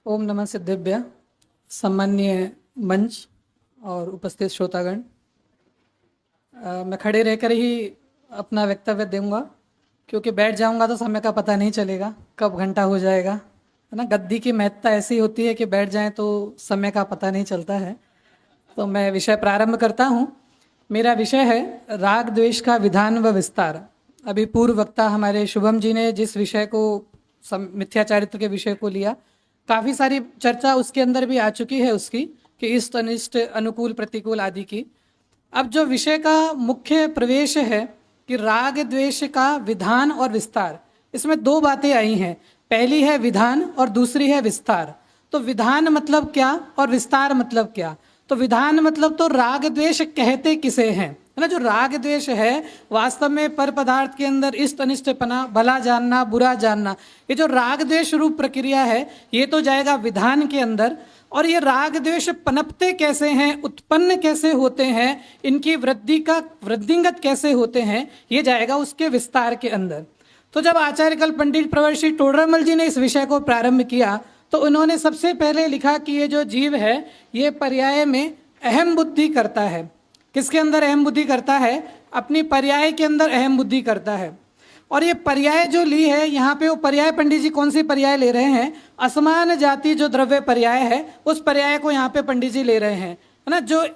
ओम नमः सिद्धेभ्य। सम्माननीय मंच और उपस्थित श्रोतागण, मैं खड़े रहकर ही अपना वक्तव्य दूंगा, क्योंकि बैठ जाऊंगा तो समय का पता नहीं चलेगा, कब घंटा हो जाएगा, है ना। गद्दी की महत्ता ऐसी होती है कि बैठ जाएं तो समय का पता नहीं चलता है। तो मैं विषय प्रारंभ करता हूं। मेरा विषय है राग द्वेष का विधान व विस्तार। अभी पूर्व वक्ता हमारे शुभम जी ने जिस विषय को मिथ्याचारित्र के विषय को लिया, काफ़ी सारी चर्चा उसके अंदर भी आ चुकी है उसकी, कि इष्ट अनिष्ट अनुकूल प्रतिकूल आदि की। अब जो विषय का मुख्य प्रवेश है कि राग द्वेष का विधान और विस्तार, इसमें दो बातें आई हैं। पहली है विधान और दूसरी है विस्तार। तो विधान मतलब क्या और विस्तार मतलब क्या? तो विधान मतलब तो राग द्वेष कहते किसे हैं, है ना। जो राग द्वेष है वास्तव में पर पदार्थ के अंदर इष्ट अनिष्टपना, भला जानना बुरा जानना, ये जो राग द्वेष रूप प्रक्रिया है ये तो जाएगा विधान के अंदर। और ये राग द्वेष पनपते कैसे हैं, उत्पन्न कैसे होते हैं, इनकी वृद्धिंगत कैसे होते हैं, ये जाएगा उसके विस्तार के अंदर। तो जब आचार्य कल पंडित प्रवर श्री टोडरमल जी ने इस विषय को प्रारंभ किया तो उन्होंने सबसे पहले लिखा कि ये जो जीव है ये पर्याय में अहम बुद्धि करता है। किसके अंदर अहम बुद्धि करता है? अपनी पर्याय के अंदर अहम बुद्धि करता है। और ये पर्याय जो ली है यहाँ पे, वो पर्याय पंडित जी कौन सी पर्याय ले रहे हैं? असमान जाति जो द्रव्य पर्याय है उस पर्याय को यहाँ पे पंडित जी ले रहे हैं, है ना। जो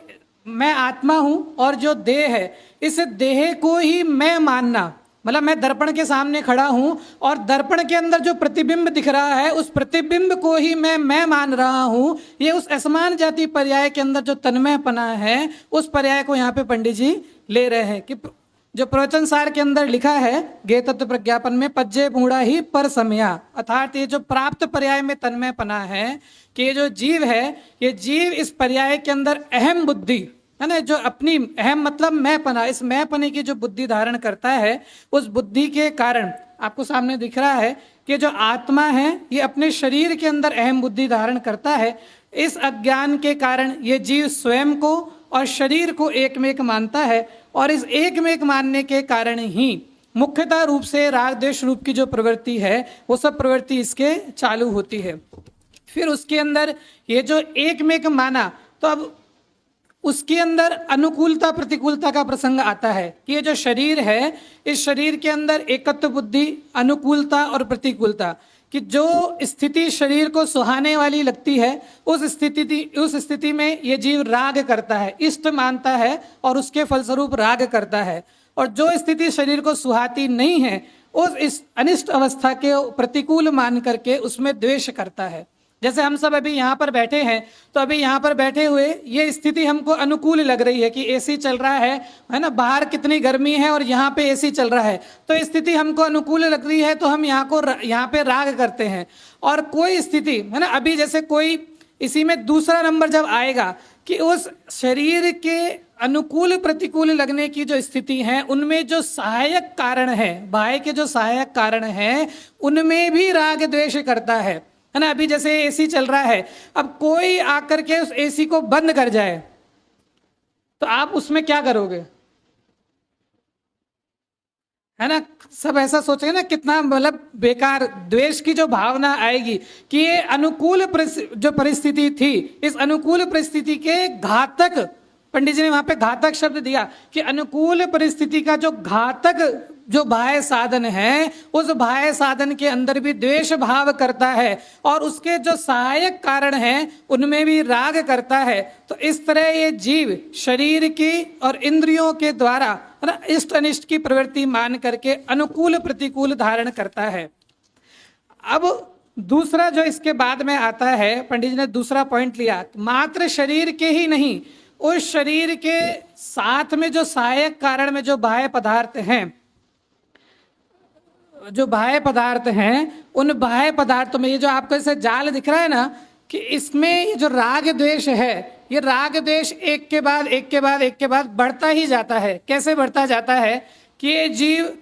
मैं आत्मा हूँ और जो देह है, इस देह को ही मैं मानना, मतलब मैं दर्पण के सामने खड़ा हूं और दर्पण के अंदर जो प्रतिबिंब दिख रहा है उस प्रतिबिंब को ही मैं मान रहा हूं। ये उस असमान जाति पर्याय के अंदर जो तन्मयपना है उस पर्याय को यहाँ पे पंडित जी ले रहे हैं। कि जो प्रवचन सार के अंदर लिखा है गे तत्व प्रज्ञापन में, पज्जे पूड़ा ही पर समया, अर्थात ये जो प्राप्त पर्याय में तन्मयपना है कि ये जो जीव है, ये जीव इस पर्याय के अंदर अहम बुद्धि, है ना, जो अपनी अहम मतलब मैंपना, इस मैंपने की जो बुद्धि धारण करता है, उस बुद्धि के कारण आपको सामने दिख रहा है कि जो आत्मा है ये अपने शरीर के अंदर अहम बुद्धि धारण करता है। इस अज्ञान के कारण ये जीव स्वयं को और शरीर को एक में एक मानता है, और इस एक में एक मानने के कारण ही मुख्यतः रूप से राग द्वेष रूप की जो प्रवृत्ति है वो सब प्रवृत्ति इसके चालू होती है। फिर उसके अंदर ये जो एक में एक माना, तो अब उसके अंदर अनुकूलता प्रतिकूलता का प्रसंग आता है कि ये जो शरीर है, इस शरीर के अंदर एकत्व बुद्धि, अनुकूलता और प्रतिकूलता, कि जो स्थिति शरीर को सुहाने वाली लगती है उस स्थिति में ये जीव राग करता है, इष्ट मानता है और उसके फलस्वरूप राग करता है। और जो स्थिति शरीर को सुहाती नहीं है उस इस अनिष्ट अवस्था के प्रतिकूल मान करके उसमें द्वेष करता है। जैसे हम सब अभी यहाँ पर बैठे हैं, तो अभी यहाँ पर बैठे हुए ये स्थिति हमको अनुकूल लग रही है कि एसी चल रहा है ना, बाहर कितनी गर्मी है और यहाँ पे एसी चल रहा है, तो स्थिति हमको अनुकूल लग रही है तो हम यहाँ पे राग करते हैं। और कोई स्थिति, है ना, अभी जैसे कोई इसी में दूसरा नंबर जब आएगा कि उस शरीर के अनुकूल प्रतिकूल लगने की जो स्थिति है उनमें जो सहायक कारण है, बाह्य के जो सहायक कारण है उनमें भी राग द्वेष करता है ना। अभी जैसे एसी चल रहा है, अब कोई आकर के उस एसी को बंद कर जाए तो आप उसमें क्या करोगे, है ना। सब ऐसा सोचेंगे ना, कितना मतलब बेकार द्वेष की जो भावना आएगी कि ये अनुकूल जो परिस्थिति थी, इस अनुकूल परिस्थिति के घातक, पंडित जी ने वहां पे घातक शब्द दिया कि अनुकूल परिस्थिति का जो घातक जो बाह्य साधन है उस बाह्य साधन के अंदर भी द्वेष भाव करता है और उसके जो सहायक कारण हैं उनमें भी राग करता है। तो इस तरह ये जीव शरीर की और इंद्रियों के द्वारा, है ना, इष्ट अनिष्ट की प्रवृत्ति मान करके अनुकूल प्रतिकूल धारण करता है। अब दूसरा जो इसके बाद में आता है, पंडित जी ने दूसरा पॉइंट लिया, मात्र शरीर के ही नहीं, उस शरीर के साथ में जो सहायक कारण में जो बाह्य पदार्थ हैं, जो बाह्य पदार्थ हैं, उन बाह्य पदार्थों में ये जो आपको ऐसे जाल दिख रहा है ना, कि इसमें ये जो राग द्वेष है, ये राग द्वेष एक के बाद एक के बाद एक के बाद बढ़ता ही जाता है। कैसे बढ़ता जाता है कि ये जीव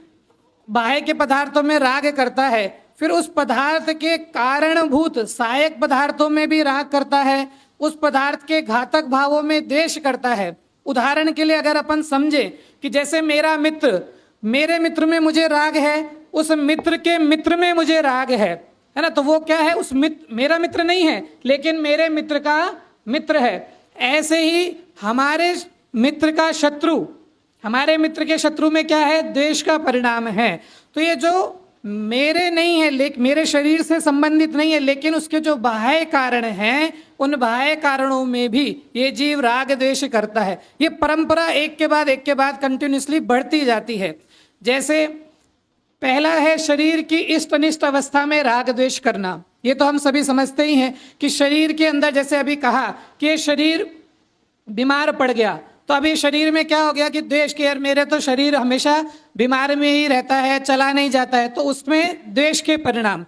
बाह्य के पदार्थों में राग करता है, फिर उस पदार्थ के कारणभूत सहायक पदार्थों में भी राग करता है, उस पदार्थ के घातक भावों में द्वेष करता है। उदाहरण के लिए अगर अपन समझे कि जैसे मेरा मित्र, मेरे मित्र में मुझे राग है, उस मित्र के मित्र में मुझे राग है है ना, तो वो क्या है, उस मेरा मित्र नहीं है लेकिन मेरे मित्र का मित्र है। ऐसे ही हमारे मित्र का शत्रु, हमारे मित्र के शत्रु में क्या है, द्वेष का परिणाम है। तो ये जो मेरे नहीं है, लेकिन मेरे शरीर से संबंधित नहीं है, लेकिन उसके जो बाह्य कारण हैं, उन बाह्य कारणों में भी ये जीव राग द्वेष करता है। ये परंपरा एक के बाद कंटिन्यूसली बढ़ती जाती है। जैसे पहला है शरीर की इष्ट अनिष्ट अवस्था में राग द्वेष करना। ये तो हम सभी समझते ही हैं कि शरीर के अंदर, जैसे अभी कहा कि ये शरीर बीमार पड़ गया, तो अभी शरीर में क्या हो गया कि द्वेष के, यार मेरे तो शरीर हमेशा बीमार में ही रहता है, चला नहीं जाता है, तो उसमें द्वेष के परिणाम।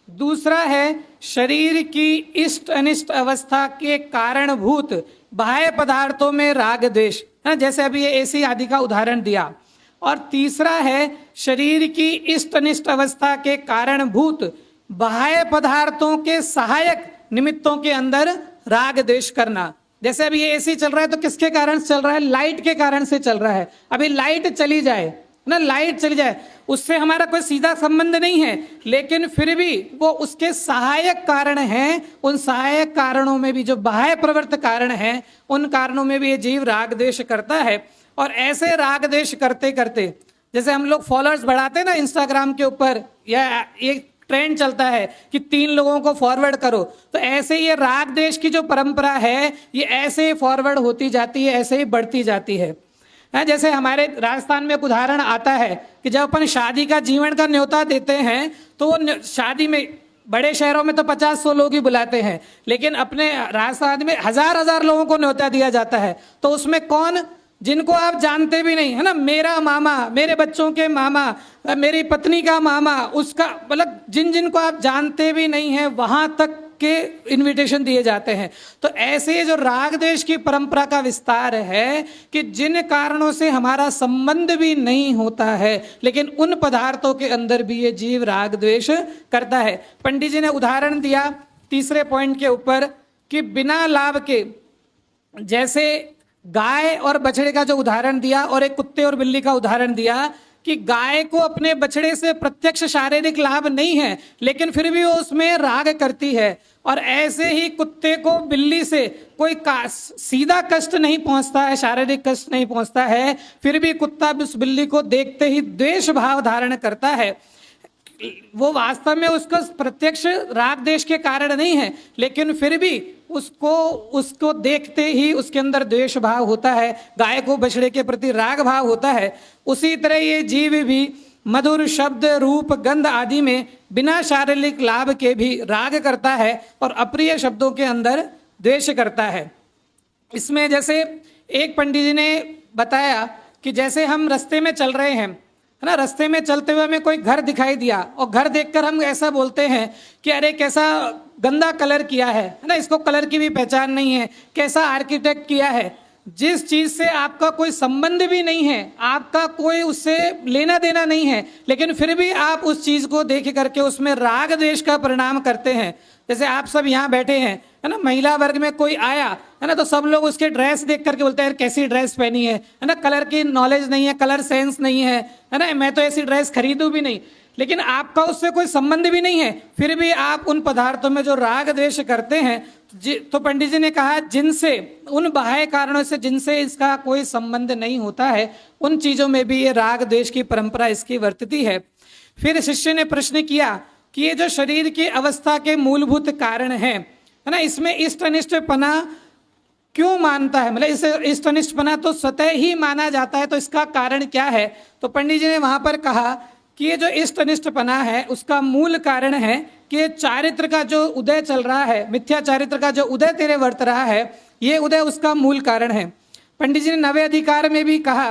दूसरा है शरीर की इष्ट अनिष्ट अवस्था के कारणभूत बाह्य पदार्थों में राग द्वेष, है, जैसे अभी ये एसी आदि का उदाहरण दिया। और तीसरा है शरीर की इष्ट अनिष्ट अवस्था के कारणभूत बाह्य पदार्थों के सहायक निमित्तों के अंदर राग द्वेष करना। जैसे अभी ये एसी चल रहा है तो किसके कारण से चल रहा है, लाइट के कारण से चल रहा है। अभी लाइट चली जाए ना, लाइट चली जाए, उससे हमारा कोई सीधा संबंध नहीं है, लेकिन फिर भी वो उसके सहायक कारण हैं। उन सहायक कारणों में भी जो बाह्य प्रवृत्त कारण हैं, उन कारणों में भी ये जीव राग द्वेष करता है। और ऐसे राग द्वेष करते करते, जैसे हम लोग फॉलोअर्स बढ़ाते हैं ना इंस्टाग्राम के ऊपर, या एक ट्रेंड चलता है कि 3 लोगों को फॉरवर्ड करो, तो ऐसे ये राग द्वेष की जो परंपरा है, ये ऐसे ही फॉरवर्ड होती जाती है, ऐसे ही बढ़ती जाती है। जैसे हमारे राजस्थान में एक उदाहरण आता है कि जब अपन शादी का जीवन का न्योता देते हैं, तो वो शादी में बड़े शहरों में तो 50-100 लोग ही बुलाते हैं, लेकिन अपने राजस्थान में हजार लोगों को न्योता दिया जाता है। तो उसमें कौन, जिनको आप जानते भी नहीं, है ना, मेरा मामा, मेरे बच्चों के मामा, मेरी पत्नी का मामा, उसका, मतलब जिन जिनको आप जानते भी नहीं है, वहां तक के इनविटेशन दिए जाते हैं। तो ऐसे जो राग द्वेष की परंपरा का विस्तार है कि जिन कारणों से हमारा संबंध भी नहीं होता है, लेकिन उन पदार्थों के अंदर भी ये जीव राग द्वेष करता है। पंडित जी ने उदाहरण दिया तीसरे पॉइंट के ऊपर कि बिना लाभ के, जैसे गाय और बछड़े का जो उदाहरण दिया और एक कुत्ते और बिल्ली का उदाहरण दिया कि गाय को अपने बछड़े से प्रत्यक्ष शारीरिक लाभ नहीं है, लेकिन फिर भी वो उसमें राग करती है। और ऐसे ही कुत्ते को बिल्ली से कोई सीधा कष्ट नहीं पहुंचता है, शारीरिक कष्ट नहीं पहुंचता है, फिर भी कुत्ता उस बिल्ली को देखते ही द्वेष भाव धारण करता है। वो वास्तव में उसको प्रत्यक्ष राग द्वेष के कारण नहीं है, लेकिन फिर भी उसको देखते ही उसके अंदर द्वेष भाव होता है, गाय को बछड़े के प्रति राग भाव होता है। उसी तरह ये जीव भी मधुर शब्द, रूप, गंध आदि में बिना शारीरिक लाभ के भी राग करता है और अप्रिय शब्दों के अंदर द्वेष करता है। इसमें जैसे एक पंडित जी ने बताया कि जैसे हम रास्ते में चल रहे हैं, है ना, रास्ते में चलते हुए हमें कोई घर दिखाई दिया और घर देखकर हम ऐसा बोलते हैं कि अरे कैसा गंदा कलर किया है ना, इसको कलर की भी पहचान नहीं है, कैसा आर्किटेक्ट किया है। जिस चीज से आपका कोई संबंध भी नहीं है, आपका कोई उससे लेना देना नहीं है, लेकिन फिर भी आप उस चीज को देख करके उसमें राग द्वेष का परिणाम करते हैं। जैसे आप सब यहाँ बैठे हैं, है ना, महिला वर्ग में कोई आया, है ना, तो सब लोग उसके ड्रेस देख करके बोलते हैं कैसी ड्रेस पहनी है ना, कलर की नॉलेज नहीं है, कलर सेंस नहीं है ना, मैं तो ऐसी ड्रेस खरीदूं भी नहीं, लेकिन आपका उससे कोई संबंध भी नहीं है, फिर भी आप उन पदार्थों में जो राग द्वेष करते हैं। तो पंडित जी ने कहा जिनसे, उन बाह्य कारणों से जिनसे इसका कोई संबंध नहीं होता है, उन चीजों में भी ये राग द्वेष की परंपरा इसकी वर्तती है। फिर शिष्य ने प्रश्न किया कि ये जो शरीर की अवस्था के मूलभूत कारण है ना, इसमें इष्ट अनिष्टपना क्यों मानता है, मतलब इस इष्ट अनिष्टपना तो स्वतः ही माना जाता है, तो इसका कारण क्या है। तो पंडित जी ने वहां पर कहा कि ये जो इष्ट अनिष्टपना है उसका मूल कारण है कि चारित्र का जो उदय चल रहा है, मिथ्या चारित्र का जो उदय तेरे वर्त रहा है, ये उदय उसका मूल कारण है। पंडित जी ने नवे अधिकार में भी कहा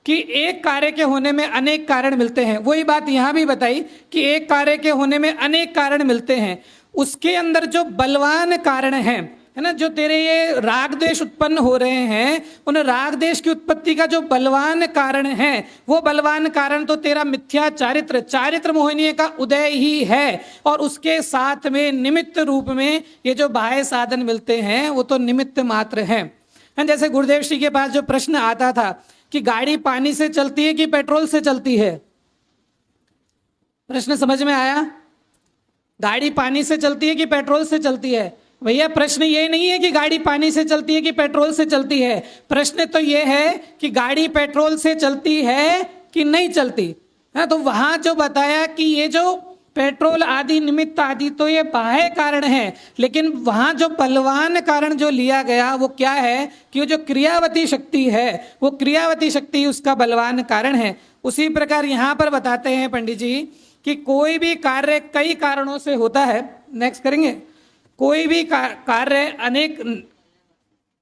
कि एक कार्य के होने में अनेक कारण मिलते हैं। वही बात यहाँ भी बताई कि एक कार्य के होने में अनेक कारण मिलते हैं, उसके अंदर जो बलवान कारण है ना, जो तेरे ये राग द्वेष उत्पन्न हो रहे हैं, उन राग द्वेष की उत्पत्ति का जो बलवान कारण है, वो बलवान कारण तो तेरा मिथ्या चारित्र, चारित्र मोहिनी का उदय ही है। और उसके साथ में निमित्त रूप में ये जो बाह्य साधन मिलते हैं वो तो निमित्त मात्र हैं। जैसे गुरुदेव श्री के पास जो प्रश्न आता था कि गाड़ी पानी से चलती है कि पेट्रोल से चलती है, प्रश्न समझ में आया? गाड़ी पानी से चलती है कि पेट्रोल से चलती है? भैया प्रश्न ये नहीं है कि गाड़ी पानी से चलती है कि पेट्रोल से चलती है, प्रश्न तो ये है कि गाड़ी पेट्रोल से चलती है कि नहीं चलती है। तो वहां जो बताया कि ये जो पेट्रोल आदि निमित्त आदि तो ये बाह्य कारण है, लेकिन वहां जो बलवान कारण जो लिया गया वो क्या है कि वो जो क्रियावती शक्ति है, वो क्रियावती शक्ति उसका बलवान कारण है। उसी प्रकार यहाँ पर बताते हैं पंडित जी कि कोई भी कार्य कई कारणों से होता है। नेक्स्ट करेंगे। कोई भी कार्य अनेक,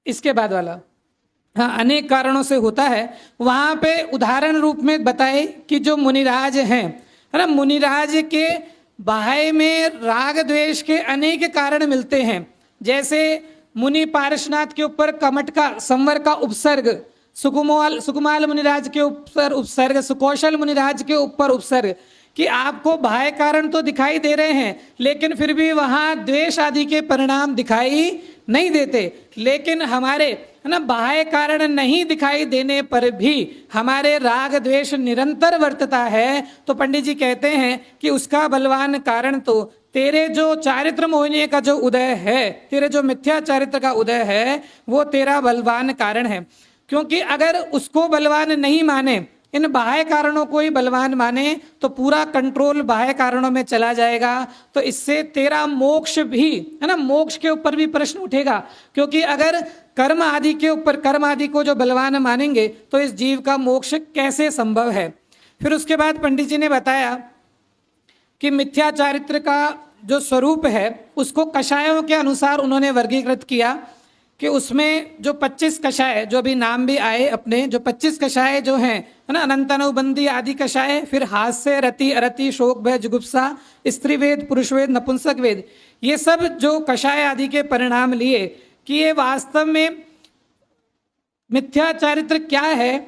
इसके बाद वाला, हाँ, अनेक कारणों से होता है। वहां पे उदाहरण रूप में बताए कि जो मुनिराज हैं, है ना, मुनिराज के बाह्य में राग द्वेष के अनेक कारण मिलते हैं। जैसे मुनि पार्श्वनाथ के ऊपर कमट का संवर का उपसर्ग, सुकुमाल मुनिराज के ऊपर उपसर्ग, सुकौशल मुनिराज के ऊपर उपसर्ग, कि आपको बाह्य कारण तो दिखाई दे रहे हैं लेकिन फिर भी वहां द्वेष आदि के परिणाम दिखाई नहीं देते। लेकिन हमारे, है ना, बाह्य कारण नहीं दिखाई देने पर भी हमारे राग द्वेष निरंतर वर्तता है। तो पंडित जी कहते हैं कि उसका बलवान कारण तो तेरे जो चारित्र मोहिनी का जो उदय है, तेरे जो मिथ्या चारित्र का उदय है, वो तेरा बलवान कारण है। क्योंकि अगर उसको बलवान नहीं माने, इन बाह्य कारणों को ही बलवान माने, तो पूरा कंट्रोल बाह्य कारणों में चला जाएगा। तो इससे तेरा मोक्ष भी, है ना, मोक्ष के ऊपर भी प्रश्न उठेगा। क्योंकि अगर कर्म आदि के ऊपर, कर्म आदि को जो बलवान मानेंगे तो इस जीव का मोक्ष कैसे संभव है। फिर उसके बाद पंडित जी ने बताया कि मिथ्या चारित्र का जो स्वरूप है उसको कषायों के अनुसार उन्होंने वर्गीकृत किया कि उसमें जो 25 कषाय, जो अभी नाम भी आए अपने, जो 25 कषाय जो हैं, है ना, अनंतानुबंधी आदि कषाय, फिर हास्य, रति, अरति, शोक, भय, जुगुप्सा, स्त्री वेद, पुरुष वेद, नपुंसक वेद, ये सब जो कषाय आदि के परिणाम लिए कि ये वास्तव में मिथ्या चारित्र क्या है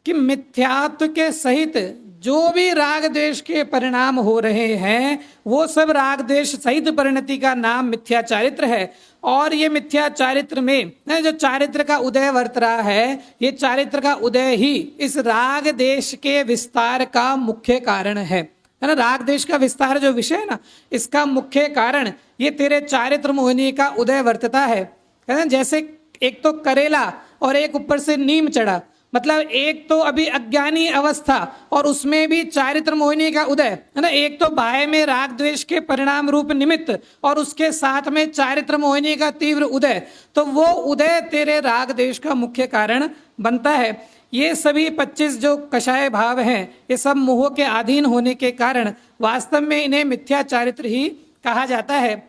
कि मिथ्यात्व के सहित जो भी राग द्वेष के परिणाम हो रहे हैं वो सब राग द्वेष सहित परिणति का नाम मिथ्या चारित्र है। और ये मिथ्या चारित्र में जो चारित्र का उदय वर्त रहा है, ये चारित्र का उदय ही इस राग देश के विस्तार का मुख्य कारण है ना। राग देश का विस्तार जो विषय है ना, इसका मुख्य कारण ये तेरे चारित्र मोहिनी का उदय वर्तता है ना। जैसे एक तो करेला और एक ऊपर से नीम चढ़ा, मतलब एक तो अभी अज्ञानी अवस्था और उसमें भी चारित्र मोहिनी का उदय, है ना। एक तो बाह्य में राग द्वेष के परिणाम रूप निमित्त और उसके साथ में चारित्र मोहिनी का तीव्र उदय, तो वो उदय तेरे राग द्वेष का मुख्य कारण बनता है। ये सभी 25 जो कषाय भाव हैं, ये सब मोह के अधीन होने के कारण वास्तव में इन्हें मिथ्या चारित्र ही कहा जाता है।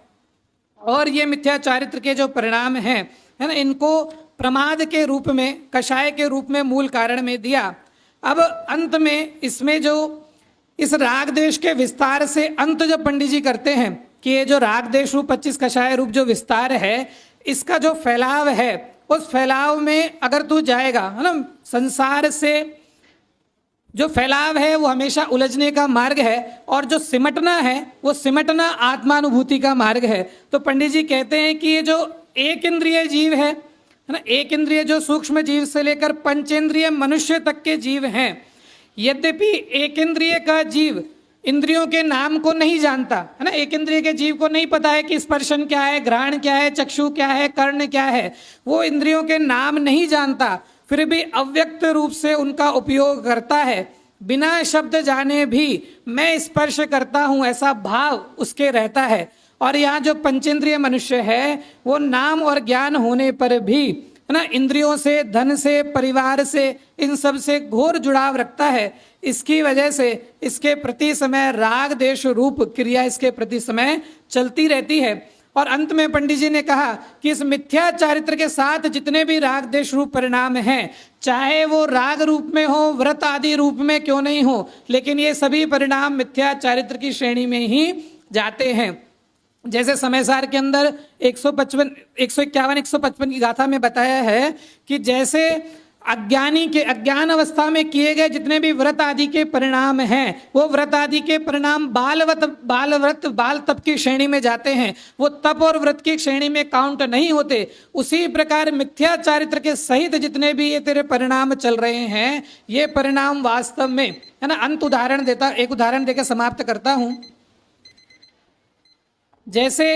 और ये मिथ्या चारित्र के जो परिणाम हैं, है ना, इनको प्रमाद के रूप में, कषाय के रूप में मूल कारण में दिया। अब अंत में इसमें जो इस राग देश के विस्तार से अंत जब पंडित जी करते हैं कि ये जो राग देश रूप 25 कषाय रूप जो विस्तार है, इसका जो फैलाव है, उस फैलाव में अगर तू जाएगा, है ना, संसार से जो फैलाव है वो हमेशा उलझने का मार्ग है और जो सिमटना है वो सिमटना आत्मानुभूति का मार्ग है। तो पंडित जी कहते हैं कि ये जो एक इंद्रिय जीव है ना, एक इंद्रिय जो सूक्ष्म जीव से लेकर पंचेंद्रिय मनुष्य तक के जीव हैं, यद्यपि एक इंद्रिय का जीव इंद्रियों के नाम को नहीं जानता, है ना, एक इंद्रिय के जीव को नहीं पता है कि स्पर्शन क्या है, घ्राण क्या है, चक्षु क्या है, कर्ण क्या है, वो इंद्रियों के नाम नहीं जानता, फिर भी अव्यक्त रूप से उनका उपयोग करता है। बिना शब्द जाने भी मैं स्पर्श करता हूं ऐसा भाव उसके रहता है। और यहाँ जो पंचेंद्रिय मनुष्य है वो नाम और ज्ञान होने पर भी, है ना, इंद्रियों से, धन से, परिवार से, इन सब से घोर जुड़ाव रखता है। इसकी वजह से इसके प्रति समय राग देश रूप क्रिया इसके प्रति समय चलती रहती है। और अंत में पंडित जी ने कहा कि इस मिथ्या चारित्र के साथ जितने भी राग देश रूप परिणाम हैं, चाहे वो राग रूप में हो, व्रत आदि रूप में क्यों नहीं हो, लेकिन ये सभी परिणाम मिथ्या चारित्र की श्रेणी में ही जाते हैं। जैसे समय सार के अंदर 151, 155 की गाथा में बताया है कि जैसे अज्ञानी के अज्ञान अवस्था में किए गए जितने भी व्रत आदि के परिणाम हैं, वो व्रत आदि के परिणाम बाल तप की श्रेणी में जाते हैं, वो तप और व्रत की श्रेणी में काउंट नहीं होते। उसी प्रकार मिथ्या चारित्र के सहित जितने भी ये तेरे परिणाम चल रहे हैं, ये परिणाम वास्तव में, है ना, अंत उदाहरण देता, एक उदाहरण देकर समाप्त करता हूं जैसे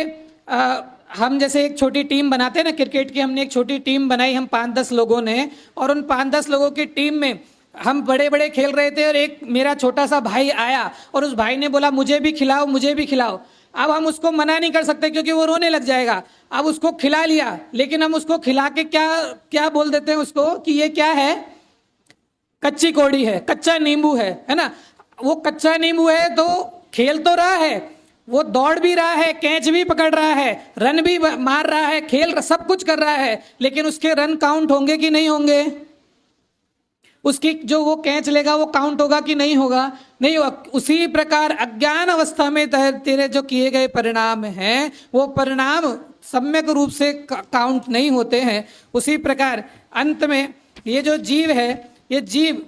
हम जैसे एक छोटी टीम बनाते हैं ना क्रिकेट की, हमने एक छोटी टीम बनाई, हम 5-10 लोगों ने, और उन 5-10 लोगों की टीम में हम बड़े बड़े खेल रहे थे और एक मेरा छोटा सा भाई आया और उस भाई ने बोला मुझे भी खिलाओ, मुझे भी खिलाओ। अब हम उसको मना नहीं कर सकते क्योंकि वो रोने लग जाएगा। अब उसको खिला लिया, लेकिन हम उसको खिला के क्या क्या बोल देते हैं उसको कि ये क्या है, कच्ची कौड़ी है, कच्चा नींबू है ना। वो कच्चा नींबू है तो खेल तो रहा है, वो दौड़ भी रहा है, कैच भी पकड़ रहा है, रन भी मार रहा है, खेल सब कुछ कर रहा है, लेकिन उसके रन काउंट होंगे कि नहीं होंगे? उसकी जो वो कैच लेगा वो काउंट होगा कि नहीं होगा? नहीं होगा। उसी प्रकार अज्ञान अवस्था में तेरे जो किए गए परिणाम हैं वो परिणाम सम्यक रूप से काउंट नहीं होते हैं। उसी प्रकार अंत में ये जो जीव है, ये जीव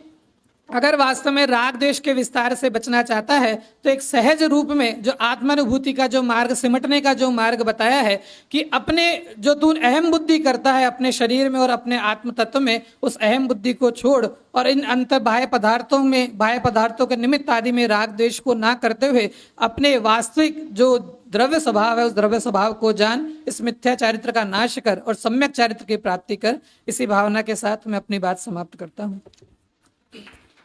अगर वास्तव में राग द्वेष के विस्तार से बचना चाहता है तो एक सहज रूप में जो आत्मानुभूति का जो मार्ग, सिमटने का जो मार्ग बताया है कि अपने जो तू अहम बुद्धि करता है अपने शरीर में और अपने आत्म तत्व में, उस अहम बुद्धि को छोड़ और इन अंतर बाह्य पदार्थों में, बाह्य पदार्थों के निमित्त आदि में राग द्वेष को ना करते हुए अपने वास्तविक जो द्रव्य स्वभाव है उस द्रव्य स्वभाव को जान, इस मिथ्या चारित्र का नाश कर और सम्यक चारित्र की प्राप्ति कर। इसी भावना के साथ मैं अपनी बात समाप्त करता हूँ।